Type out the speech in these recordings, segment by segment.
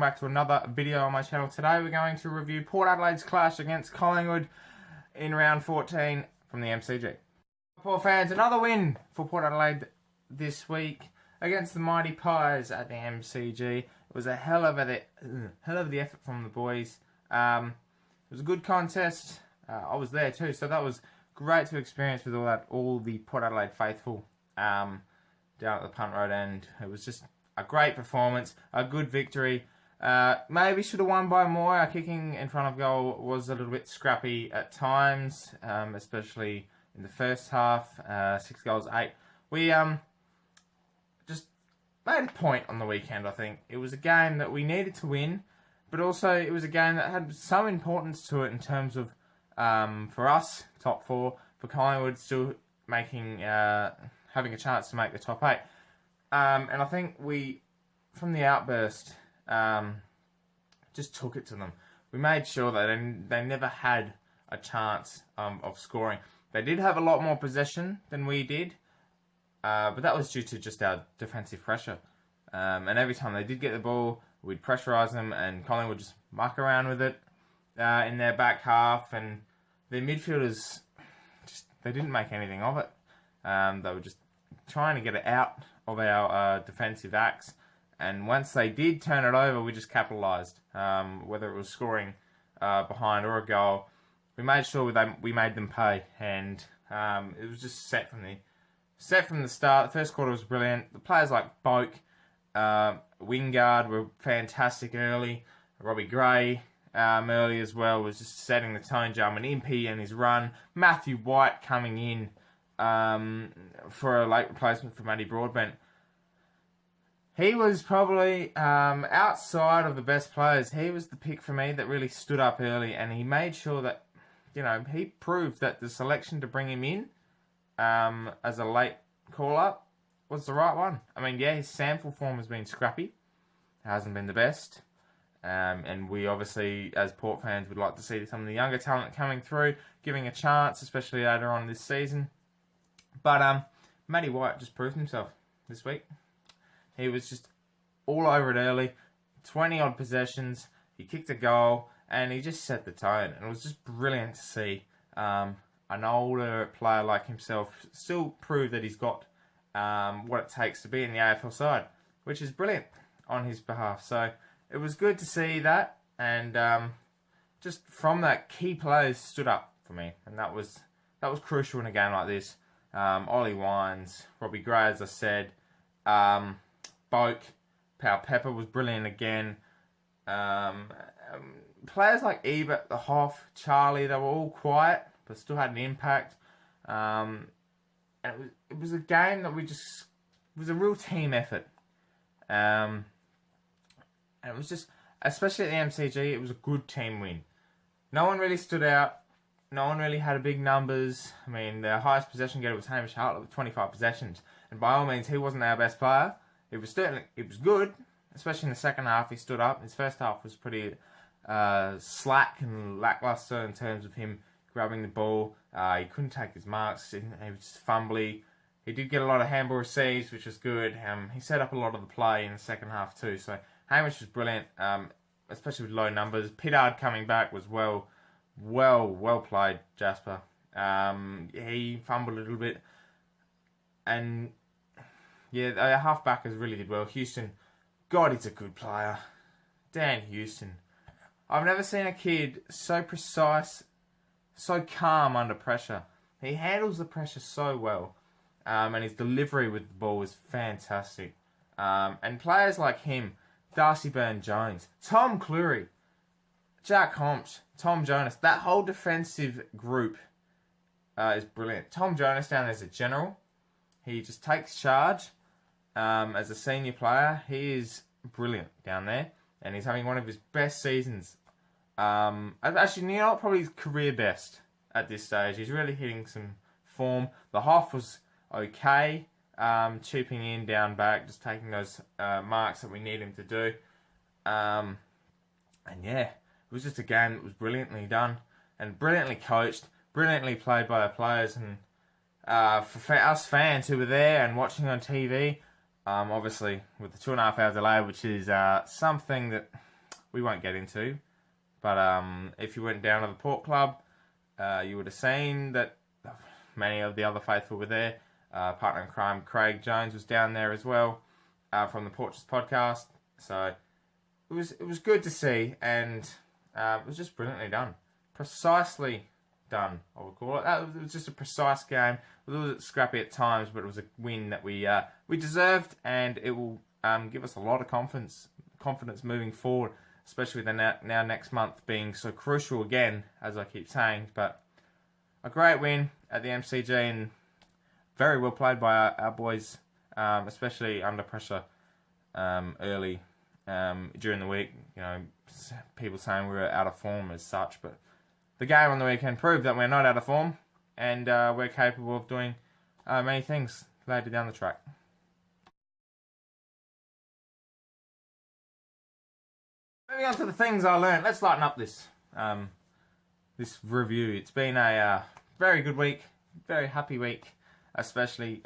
back to another video on my channel. Today we're going to review Port Adelaide's clash against Collingwood in round 14 from the MCG. Port fans, another win for Port Adelaide this week against the Mighty Pies at the MCG. It was a hell of the effort from the boys. It was a good contest. I was there too, so that was great to experience with all the Port Adelaide faithful down at the punt road end. It was just a great performance, a good victory. Maybe should have won by more. Our kicking in front of goal was a little bit scrappy at times, especially in the first half. 6 goals, 8. We just made a point on the weekend, I think. It was a game that we needed to win, but also it was a game that had some importance to it in terms of, for us, top 4, for Collingwood still making, having a chance to make the top 8. And I think we, from the outburst, just took it to them. We made sure that they never had a chance of scoring. They did have a lot more possession than we did, but that was due to just our defensive pressure. And every time they did get the ball, we'd pressurise them, and Collingwood would just muck around with it in their back half, and their midfielders, they didn't make anything of it. They were just trying to get it out of our defensive acts, and once they did turn it over, we just capitalised. Whether it was scoring behind or a goal, we made sure we made them pay, and it was just set from the start. The first quarter was brilliant. The players like Boak, Wingard were fantastic early. Robbie Gray early as well was just setting the tone. Jarman Impey and his run. Matthew White coming in for a late replacement for Matty Broadbent. He was probably, outside of the best players, he was the pick for me that really stood up early, and he made sure that, he proved that the selection to bring him in as a late call-up was the right one. I mean, yeah, his sample form has been scrappy. It hasn't been the best. And we obviously, as Port fans, would like to see some of the younger talent coming through, giving a chance, especially later on this season. But Matty White just proved himself this week. He was just all over it early, 20-odd possessions, he kicked a goal, and he just set the tone. And it was just brilliant to see an older player like himself still prove that he's got what it takes to be in the AFL side, which is brilliant on his behalf. So it was good to see that, and just from that, key players stood up for me, and that was crucial in a game like this. Ollie Wines, Robbie Gray, as I said, Boak, Pau Pepper was brilliant again. Players like Ebert, the Hoff, Charlie, they were all quiet, but still had an impact. And it was a game that it was a real team effort. And it was just, especially at the MCG, it was a good team win. No one really stood out. No one really had big numbers. I mean, the highest possession getter was Hamish Hartlett with 25 possessions. And by all means, he wasn't our best player. It was good, especially in the second half. He stood up. His first half was pretty slack and lackluster in terms of him grabbing the ball. He couldn't take his marks. He was just fumbly. He did get a lot of handball receives, which was good. He set up a lot of the play in the second half too. So Hamish was brilliant, especially with low numbers. Pittard coming back was well played, Jasper. He fumbled a little bit, and yeah, our half-backers really did well. Houston, God, he's a good player. Dan Houston. I've never seen a kid so precise, so calm under pressure. He handles the pressure so well, and his delivery with the ball is fantastic. And players like him, Darcy Byrne-Jones, Tom Cleary, Jack Homps, Tom Jonas, that whole defensive group is brilliant. Tom Jonas down there as a general. He just takes charge as a senior player. He is brilliant down there, and he's having one of his best seasons. Actually, probably his career best at this stage. He's really hitting some form. The Hoff was okay, chipping in down back, just taking those marks that we need him to do. And yeah, it was just a game that was brilliantly done and brilliantly coached, brilliantly played by our players. And for us fans who were there and watching on TV, obviously with the 2.5 hours delay, which is something that we won't get into. But if you went down to the Port Club, you would have seen that many of the other faithful were there. Partner in crime Craig Jones was down there as well, from the Porches podcast. So it was good to see, and it was just brilliantly done, precisely done, I would call it. It was just a precise game, a little bit scrappy at times, but it was a win that we deserved, and it will give us a lot of confidence moving forward, especially with the now next month being so crucial again, as I keep saying. But a great win at the MCG, and very well played by our boys, especially under pressure early during the week. You know, people saying we were out of form as such, but the game on the weekend proved that we're not out of form, and we're capable of doing many things later down the track. Moving on to the things I learned. Let's lighten up this this review. It's been a very good week, very happy week, especially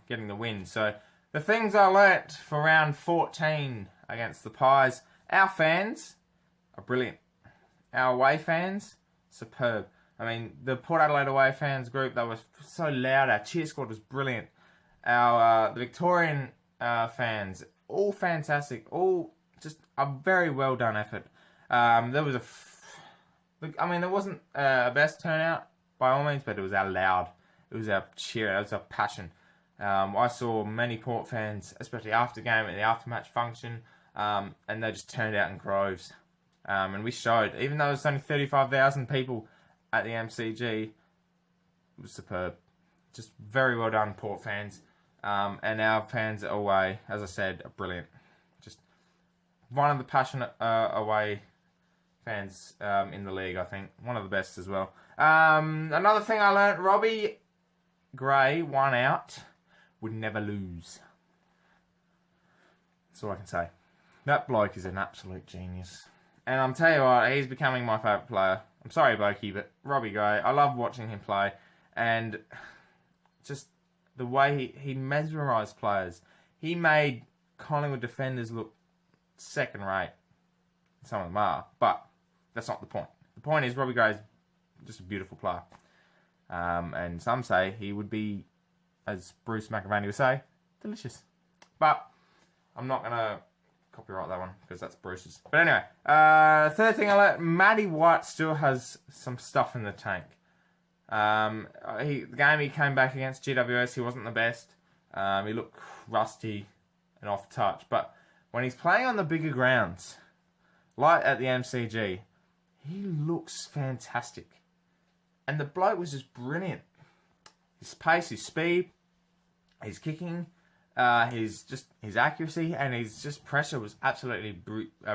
getting the win. So the things I learnt for round 14 against the Pies: our fans are brilliant. Our away fans, superb. I mean, the Port Adelaide away fans group, that was so loud. Our cheer squad was brilliant. Our the Victorian fans, all fantastic. All just a very well done effort. There was there wasn't a best turnout by all means, but it was our loud. It was our cheer. It was our passion. I saw many Port fans, especially after the game at the aftermatch function, and they just turned out in droves. And we showed, even though it was only 35,000 people at the MCG, it was superb. Just very well done, Port fans. And our fans away, as I said, are brilliant. Just one of the passionate away fans in the league, I think. One of the best as well. Another thing I learnt: Robbie Gray, 1 out, would never lose. That's all I can say. That bloke is an absolute genius. And I'm telling you what, he's becoming my favourite player. I'm sorry, Boki, but Robbie Gray, I love watching him play. And just the way he mesmerised players. He made Collingwood defenders look second rate. Some of them are, but that's not the point. The point is Robbie Gray is just a beautiful player. And some say he would be, as Bruce McAvaney would say, delicious. But I'm not going to copyright that one because that's Bruce's. But anyway, third thing I learned: Matty White still has some stuff in the tank. The game he came back against GWS, he wasn't the best. He looked rusty and off touch. But when he's playing on the bigger grounds, like at the MCG, he looks fantastic. And the bloke was just brilliant. His pace, his speed, his kicking, his accuracy, and his just pressure was absolutely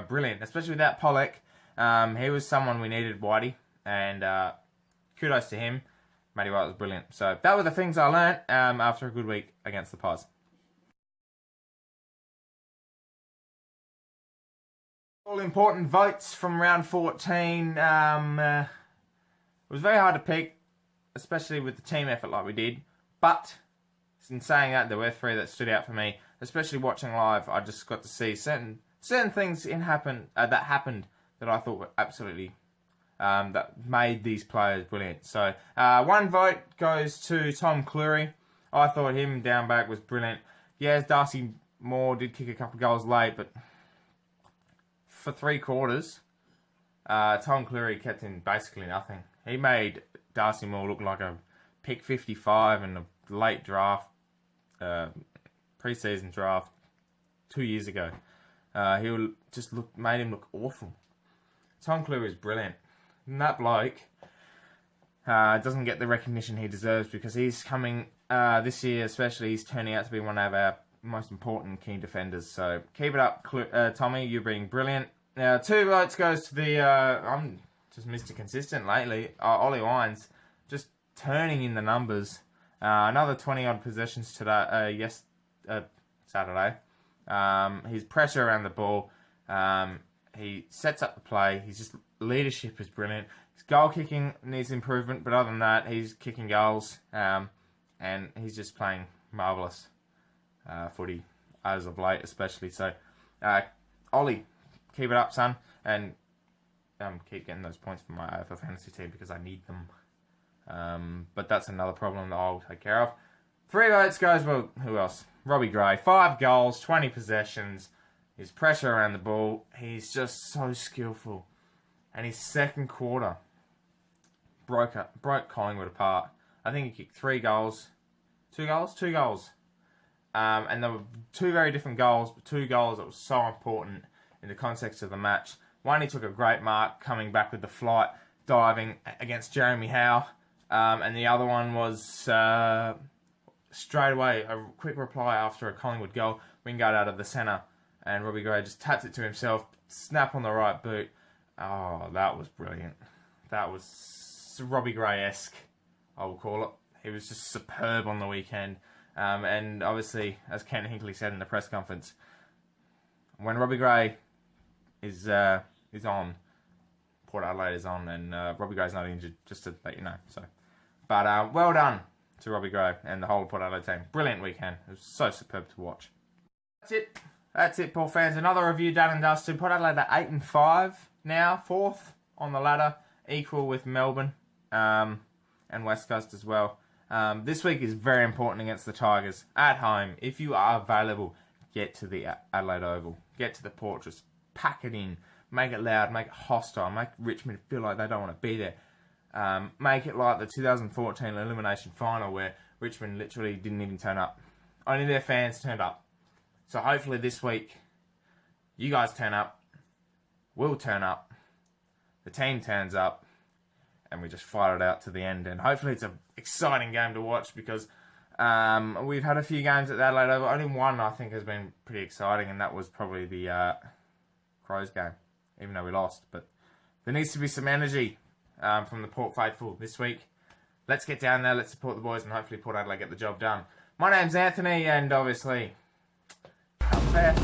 brilliant. Especially with that Pollock, he was someone we needed, Whitey, and kudos to him. Matty White was brilliant. So that were the things I learnt after a good week against the Pies. All important votes from round 14. It was very hard to pick, especially with the team effort like we did. But in saying that, there were 3 that stood out for me. Especially watching live, I just got to see certain things that happened that I thought were absolutely that made these players brilliant. So 1 vote goes to Tom Cleary. I thought him down back was brilliant. Yes, Darcy Moore did kick a couple of goals late, but for 3 quarters, Tom Cleary kept in basically nothing. He made Darcy Moore look like a pick 55 in a late draft, pre-season draft 2 years ago. He just made him look awful. Tom Cleary is brilliant. And that bloke doesn't get the recognition he deserves because he's coming this year, especially. He's turning out to be one of our most important key defenders. So keep it up, Tommy. You're being brilliant. Now 2 votes goes to the I'm just Mr. Consistent lately, Ollie Wines, just turning in the numbers. Another 20-odd possessions today. Saturday. His pressure around the ball. He sets up the play. His just leadership is brilliant. His goal kicking needs improvement, but other than that, he's kicking goals. And he's just playing marvellous footy as of late, especially. So, Ollie, Keep it up, son. And keep getting those points for my AFL fantasy team because I need them. But that's another problem that I'll take care of. 3 votes goes, well, who else? Robbie Gray. 5 goals, 20 possessions. His pressure around the ball. He's just so skillful. And his second quarter broke Collingwood apart. I think he kicked 3 goals. 2 goals? 2 goals. And there were 2 very different goals, but 2 goals that were so important in the context of the match. One, he took a great mark coming back with the flight, diving against Jeremy Howe. And the other one was straight away a quick reply after a Collingwood goal. Wingard out of the centre. And Robbie Gray just tapped it to himself, snap on the right boot. Oh, that was brilliant. That was Robbie Gray-esque, I will call it. He was just superb on the weekend. And obviously, as Ken Hinkley said in the press conference, when Robbie Gray is on, Port Adelaide is on, and Robbie Gray's not injured, just to let you know. But well done to Robbie Gray and the whole Port Adelaide team. Brilliant weekend. It was so superb to watch. That's it, Paul fans. Another review done and dusted. Port Adelaide at 8-5 now, 4th on the ladder, equal with Melbourne and West Coast as well. This week is very important against the Tigers at home. If you are available, get to the Adelaide Oval, get to the Fortress, pack it in, make it loud, make it hostile, make Richmond feel like they don't want to be there. Make it like the 2014 elimination final where Richmond literally didn't even turn up. Only their fans turned up. So hopefully this week, you guys turn up, we'll turn up, the team turns up, and we just fight it out to the end. And hopefully it's an exciting game to watch because we've had a few games at the Adelaide Oval. Only one I think has been pretty exciting, and that was probably the Crows game, even though we lost. But there needs to be some energy from the Port faithful this week. Let's get down there, let's support the boys, and hopefully Port Adelaide get the job done. My name's Anthony, and obviously, up there.